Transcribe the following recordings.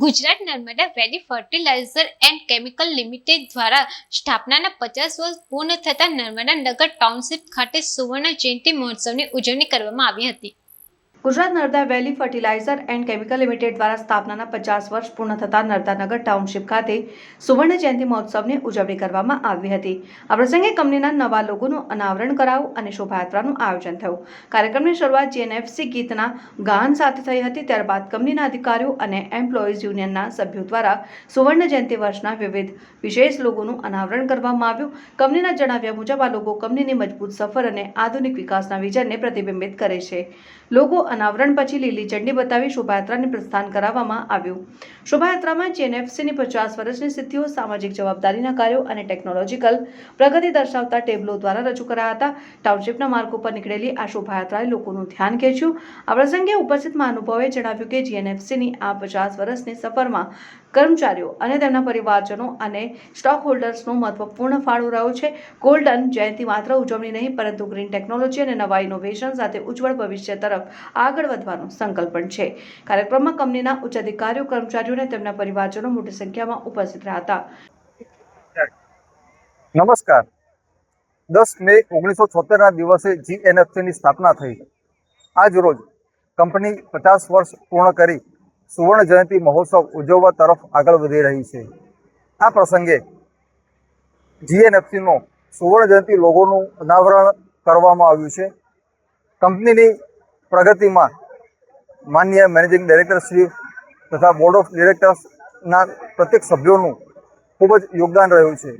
Gujarat Narmada valley fertilizer and chemical limited દ્વારા સ્થાપનાના 50 વર્ષ પૂર્ણ થતા નર્મદા નગર ટાઉનશીપ ખાતે સુવર્ણ જયંતિ મહોત્સવની ઉજવણી કરવામાં આવી હતી। Gujarat Narmada valley fertilizer and chemical limited દ્વારા સ્થાપનાના 50 વર્ષ પૂર્ણ થતા નર્મદાનગર ટાઉનશીપ ખાતે સુવર્ણ જયંતિ મહોત્સવની ઉજવણી કરવામાં આવી હતી। આ પ્રસંગે કંપનીના નવા લોગોનું અનાવરણ કરાયું અને શોભાયાત્રાનું આયોજન થયું। કાર્યક્રમની શરૂઆત જીએનએફસી ગીતના ગાન સાથે થઈ હતી। ત્યારબાદ કંપનીના અધિકારીઓ અને એમ્પ્લોઈઝ યુનિયનના સભ્યો દ્વારા સુવર્ણ જયંતિ વર્ષના વિવિધ વિશેષ લોગોનું અનાવરણ કરવામાં આવ્યું। કંપનીના જણાવ્યા મુજબ આ લોગો કંપનીની મજબૂત સફર અને આધુનિક વિકાસના વિઝનને પ્રતિબિંબિત કરે છે। લોગો અનાવરણ પછી લીલી ઝંડી બતાવી શોભાયાત્રાને પ્રસ્થાન કરાવવામાં આવ્યું। શોભાયાત્રામાં જીએનએફસીની 50 વર્ષની સિદ્ધિઓ, સામાજિક જવાબદારીના કાર્યો અને ટેકનોલોજીકલ પ્રગતિ દર્શાવતા ટેબલો દ્વારા રજૂ કરાયા હતા। ટાઉનશીપના માર્ગો પર નીકળેલી આ શોભાયાત્રાએ લોકોનું ધ્યાન ખેંચ્યું। આ પ્રસંગે ઉપસ્થિત મહાનુભાવોએ જણાવ્યું કે જીએનએફસીની આ 50 વર્ષની સફરમાં કર્મચારીઓ અને તેમના પરિવારજનો અને સ્ટોક હોલ્ડર્સનો મહત્વપૂર્ણ ફાળો રહ્યો છે। ગોલ્ડન જયંતિ માત્ર ઉજવણી નહીં પરંતુ ગ્રીન ટેકનોલોજી અને નવા ઇનોવેશન સાથે ઉજ્જવળ ભવિષ્ય તરફ આગળ વધવાનો સંકલ્પ પણ છે। કાર્યક્રમમાં કંપનીના ઉચ્ચ અધિકારીઓ, કર્મચારીઓ અને તેમના પરિવારજનો મોટી સંખ્યામાં ઉપસ્થિત રહ્યા હતા। નમસ્કાર। 10 મે 1976ના દિવસે જીએનએફસીની સ્થાપના થઈ। આજ રોજ કંપની 50 વર્ષ પૂર્ણ કરી સુવર્ણ જયંતિ મહોત્સવ ઉજવવા તરફ આગળ વધી રહી છે। આ પ્રસંગે જીએનએફસીનો સુવર્ણ જયંતિ લોગોનું અનાવરણ કરવામાં આવ્યું છે। કંપનીની પ્રગતિમાં માનનીય મેનેજિંગ ડાયરેક્ટર શ્રી તથા બોર્ડ ઓફ ડિરેક્ટર્સના પ્રત્યેક સભ્યોનું ખૂબ જ યોગદાન રહ્યું છે।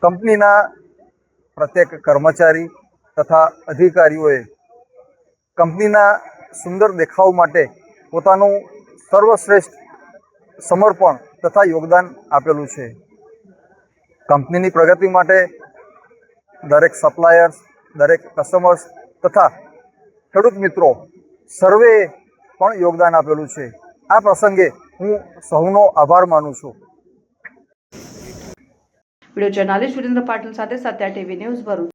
કંપનીના પ્રત્યેક કર્મચારી તથા અધિકારીઓએ કંપનીના સુંદર દેખાવ માટે પોતાનું સર્વશ્રેષ્ઠ સમર્પણ તથા યોગદાન આપેલું છે। કંપનીની પ્રગતિ માટે દરેક સપ્લાયર્સ, દરેક કસ્ટમર્સ તથા ખેડૂત મિત્રો સર્વેએ પણ યોગદાન આપેલું છે। આ પ્રસંગે હું સૌનો આભાર માનું છું। વિડીયો જર્નાલિસ્ટ વિરેન્દ્ર પાટીલ સાથે સત્યા ટીવી ન્યૂઝ ભરૂચ।